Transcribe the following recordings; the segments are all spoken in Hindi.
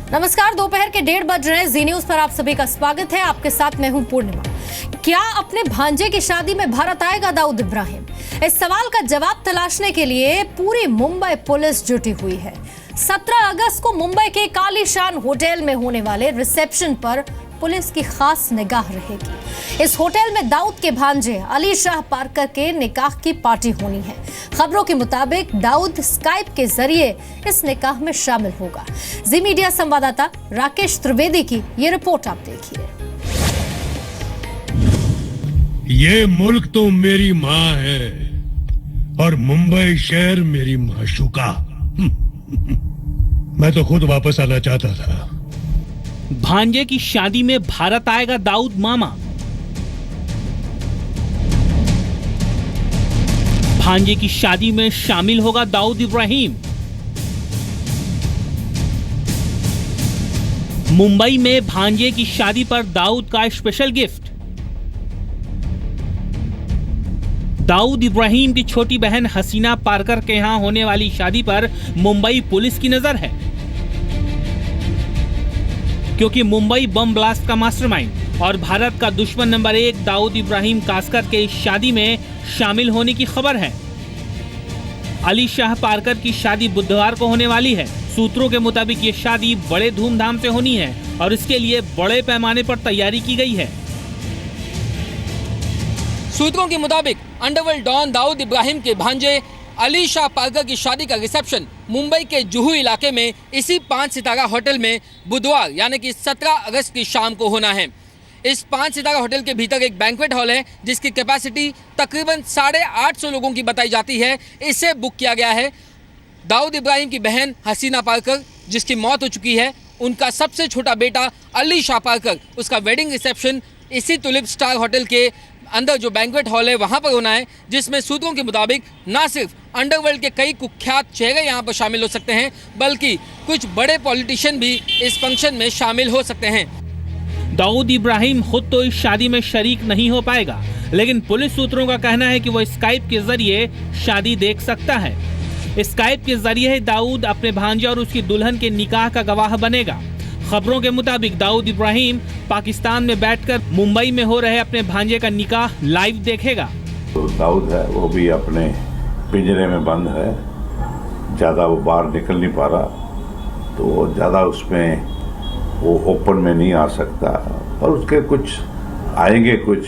नमस्कार, दोपहर के 1:30 बज रहे हैं। जी न्यूज पर आप सभी का स्वागत है। आपके साथ मैं हूं पूर्णिमा। क्या अपने भांजे की शादी में भारत आएगा दाऊद इब्राहिम? इस सवाल का जवाब तलाशने के लिए पूरी मुंबई पुलिस जुटी हुई है। 17 अगस्त को मुंबई के कालीशान होटल में होने वाले रिसेप्शन पर पुलिस की खास निगाह रहेगी। इस होटल में दाऊद के भांजे अली शाह पारकर के निकाह की पार्टी होनी है। खबरों के मुताबिक दाऊद स्काइप के जरिए इस निकाह में शामिल होगा। जी मीडिया संवाददाता राकेश त्रिवेदी की ये रिपोर्ट आप देखिए। ये मुल्क तो मेरी माँ है और मुंबई शहर मेरी माशूका। मैं तो खुद वापस आना चाहता था। भांजे की शादी में भारत आएगा दाऊद मामा। भांजे की शादी में शामिल होगा दाऊद इब्राहिम। मुंबई में भांजे की शादी पर दाऊद का स्पेशल गिफ्ट। दाऊद इब्राहिम की छोटी बहन हसीना पारकर के यहां होने वाली शादी पर मुंबई पुलिस की नजर है, क्योंकि मुंबई बम ब्लास्ट का मास्टरमाइंड और भारत का दुश्मन नंबर 1 दाऊद इब्राहिम कासकर के इस शादी में शामिल होने की खबर है। अली शाह पारकर की शादी बुधवार को होने वाली है। सूत्रों के मुताबिक ये शादी बड़े धूमधाम से होनी है और इसके लिए बड़े पैमाने पर तैयारी की गई है। सूत्रों के मुताबिक अंडरवर्ल्ड डॉन दाऊद इब्राहिम के भांजे अली शाह पारकर की शादी का रिसेप्शन मुंबई के जुहू इलाके में इसी 5 सितारा होटल में बुधवार यानी कि 17 अगस्त की शाम को होना है। इस 5 सितारा होटल के भीतर एक बैंक्वेट हॉल है जिसकी कैपेसिटी तकरीबन 850 लोगों की बताई जाती है। इसे बुक किया गया है। दाऊद इब्राहिम की बहन हसीना पारकर, जिसकी मौत हो चुकी है, उनका सबसे छोटा बेटा अली शाह पारकर, उसका वेडिंग रिसेप्शन इसी टुलिप स्टार होटल के अंदर जो बैंक्वेट हॉल है वहां पर होना है, जिसमें सूत्रों के मुताबिक ना सिर्फ अंडरवर्ल्ड के कई कुख्यात चेहरे यहां पर शामिल हो सकते हैं, बल्कि कुछ बड़े पॉलिटिशियन भी इस फंक्शन में शामिल हो सकते हैं। दाऊद इब्राहिम खुद तो इस शादी में शरीक नहीं हो पाएगा, लेकिन पुलिस सूत्रों का कहना है कि वो स्काइप के जरिए शादी देख सकता है। स्काइप के जरिए दाऊद अपने भांजे और उसकी दुल्हन के निकाह का गवाह बनेगा। खबरों के मुताबिक दाऊद इब्राहिम पाकिस्तान में बैठकर मुंबई में हो रहे अपने भांजे का निकाह लाइव देखेगा। तो दाऊद है वो भी अपने पिंजरे में बंद है, ज़्यादा वो बाहर निकल नहीं पा रहा, तो ज़्यादा उसमें वो ओपन में नहीं आ सकता। और उसके कुछ आएंगे, कुछ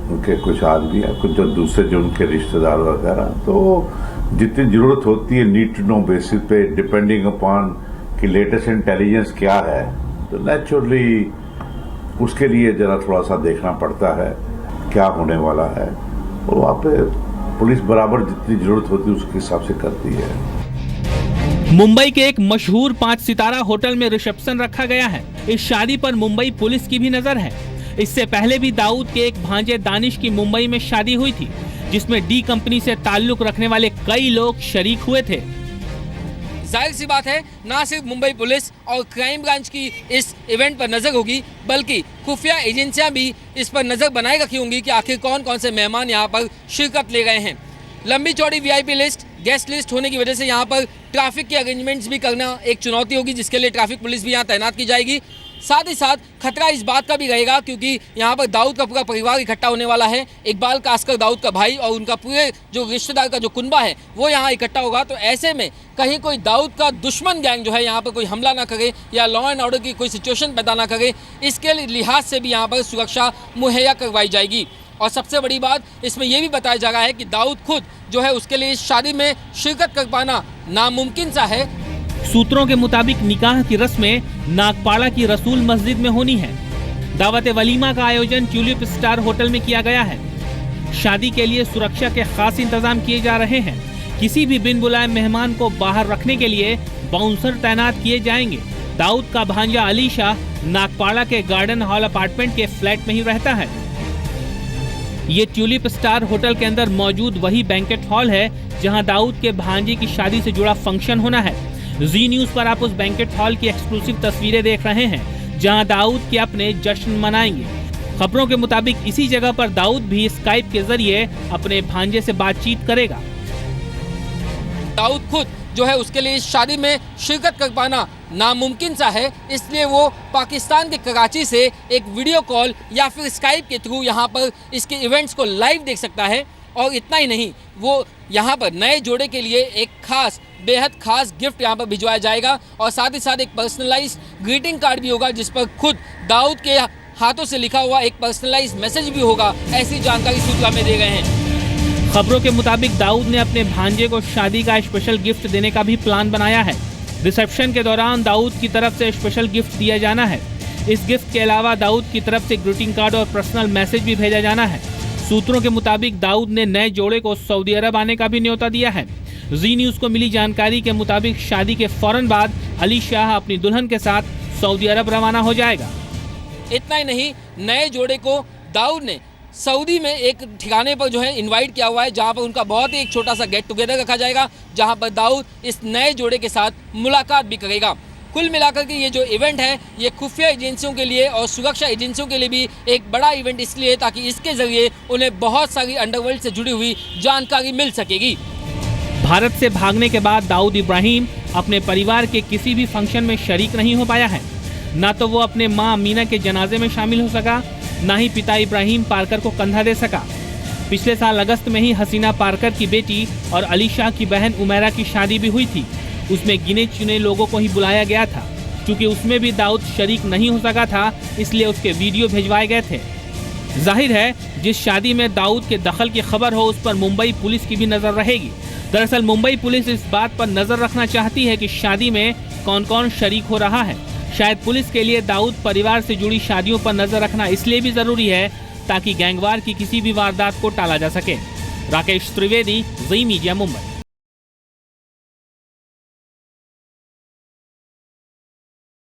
उनके कुछ आदमी कुछ जो दूसरे जो उनके रिश्तेदार वगैरह, तो जितनी ज़रूरत होती है नीड टू नो बेसिस पे डिपेंडिंग अपॉन कि लेटेस्ट इंटेलिजेंस क्या है, तो नेचुरली उसके लिए ज़रा थोड़ा सा देखना पड़ता है क्या होने वाला है। और वहाँ पे पुलिस बराबर जितनी ज़रूरत होती है उसके हिसाब से करती है। मुंबई के एक मशहूर 5 सितारा होटल में रिसेप्शन रखा गया है। इस शादी पर मुंबई पुलिस की भी नजर है। इससे पहले भी दाऊद के एक भांजे दानिश की मुंबई में शादी हुई थी, जिसमें डी कंपनी से ताल्लुक रखने वाले कई लोग शरीक हुए थे। जाहिर सी बात है, ना सिर्फ मुंबई पुलिस और क्राइम ब्रांच की इस इवेंट पर नजर होगी, बल्कि खुफिया एजेंसियां भी इस पर नजर बनाए रखी होंगी कि आखिर कौन कौन से मेहमान यहां पर शिरकत ले गए हैं। लंबी चौड़ी वीआईपी लिस्ट, गेस्ट लिस्ट होने की वजह से यहाँ पर ट्रैफिक के अरेंजमेंट्स भी करना एक चुनौती होगी, जिसके लिए ट्रैफिक पुलिस भी यहाँ तैनात की जाएगी। साथ ही साथ खतरा इस बात का भी रहेगा क्योंकि यहाँ पर दाऊद का पूरा परिवार इकट्ठा होने वाला है। इकबाल कासकर दाऊद का भाई और उनका पूरे जो रिश्तेदार का जो कुनबा है वो यहाँ इकट्ठा होगा। तो ऐसे में कहीं कोई दाऊद का दुश्मन गैंग जो है यहाँ पर कोई हमला ना करे या लॉ एंड ऑर्डर की कोई सिचुएशन पैदा ना करे, इसके लिहाज से भी यहाँ पर सुरक्षा मुहैया करवाई जाएगी। और सबसे बड़ी बात इसमें यह भी बताया जा रहा है कि दाऊद खुद जो है उसके लिए इस शादी में शिरकत कर पाना नामुमकिन सा है। सूत्रों के मुताबिक निकाह की रस्में नागपाड़ा की रसूल मस्जिद में होनी है। दावत वलीमा का आयोजन ट्यूलिप स्टार होटल में किया गया है। शादी के लिए सुरक्षा के खास इंतजाम किए जा रहे हैं। किसी भी बिन बुलाए मेहमान को बाहर रखने के लिए बाउंसर तैनात किए जाएंगे। दाऊद का भांजा अली शाह नागपाड़ा के गार्डन हॉल अपार्टमेंट के फ्लैट में ही रहता है। ये ट्यूलिप स्टार होटल के अंदर मौजूद वही बैंकेट हॉल है जहां दाऊद के भांजे की शादी से जुड़ा फंक्शन होना है। जी न्यूज पर आप उस बैंकेट हॉल की एक्सक्लूसिव तस्वीरें देख रहे हैं जहां दाऊद के अपने जश्न मनाएंगे। खबरों के मुताबिक इसी जगह पर दाऊद भी स्काइप के जरिए अपने भांजे से बातचीत करेगा। दाऊद खुद जो है उसके लिए इस शादी में शिरकत कर पाना नामुमकिन सा है, इसलिए वो पाकिस्तान के कराची से एक वीडियो कॉल या फिर स्काइप के थ्रू यहाँ पर इसके इवेंट्स को लाइव देख सकता है। और इतना ही नहीं, वो यहाँ पर नए जोड़े के लिए एक खास, बेहद खास गिफ्ट यहाँ पर भिजवाया जाएगा और साथ ही साथ एक पर्सनलाइज ग्रीटिंग कार्ड भी होगा जिस पर खुद दाऊद के हाथों से लिखा हुआ एक पर्सनलाइज मैसेज भी होगा। ऐसी जानकारी सूत्र हमें दे गए हैं। खबरों के मुताबिक दाऊद ने अपने भांजे को शादी का स्पेशल गिफ्ट देने का भी प्लान बनाया है। रिसेप्शन के दौरान दाऊद की तरफ से स्पेशल गिफ्ट दिया जाना है। इस गिफ्ट के अलावा दाऊद की तरफ से ग्रीटिंग कार्ड और पर्सनल मैसेज भी भेजा जाना है। सूत्रों के मुताबिक दाऊद ने नए जोड़े को सऊदी अरब आने का भी न्योता दिया है। जी न्यूज को मिली जानकारी के मुताबिक शादी के फौरन बाद अली शाह अपनी दुल्हन के साथ सऊदी अरब रवाना हो जाएगा। इतना ही नहीं, नए जोड़े को दाऊद ने सऊदी में एक ठिकाने पर जो है इनवाइट किया हुआ है, जहां पर उनका बहुत ही एक छोटा सा गेट टुगेदर रखा जाएगा, जहां पर दाऊद इस नए जोड़े के साथ मुलाकात भी करेगा। कुल मिलाकर के ये जो इवेंट है ये खुफिया एजेंसियों के लिए और सुरक्षा एजेंसियों के लिए भी एक बड़ा इवेंट इसलिए है ताकि इसके जरिए उन्हें बहुत सारी अंडरवर्ल्ड से जुड़ी हुई जानकारी मिल सकेगी। भारत से भागने के बाद दाऊद इब्राहिम अपने परिवार के किसी भी फंक्शन में शरीक नहीं हो पाया है। ना तो वो अपने मां मीना के जनाजे में शामिल हो सका, ना ही पिता इब्राहिम पारकर को कंधा दे सका। पिछले साल अगस्त में ही हसीना पारकर की बेटी और अली शाह की बहन उमैरा की शादी भी हुई थी। उसमें गिने चुने लोगों को ही बुलाया गया था। क्योंकि उसमें भी दाऊद शरीक नहीं हो सका था, इसलिए उसके वीडियो भिजवाए गए थे। जाहिर है जिस शादी में दाऊद के दखल की खबर हो उस पर मुंबई पुलिस की भी नजर रहेगी। दरअसल मुंबई पुलिस इस बात पर नजर रखना चाहती है कि शादी में कौन कौन शरीक हो रहा है। शायद पुलिस के लिए दाऊद परिवार से जुड़ी शादियों पर नजर रखना इसलिए भी जरूरी है ताकि गैंगवार की किसी भी वारदात को टाला जा सके। राकेश त्रिवेदी, जी मीडिया, मुंबई।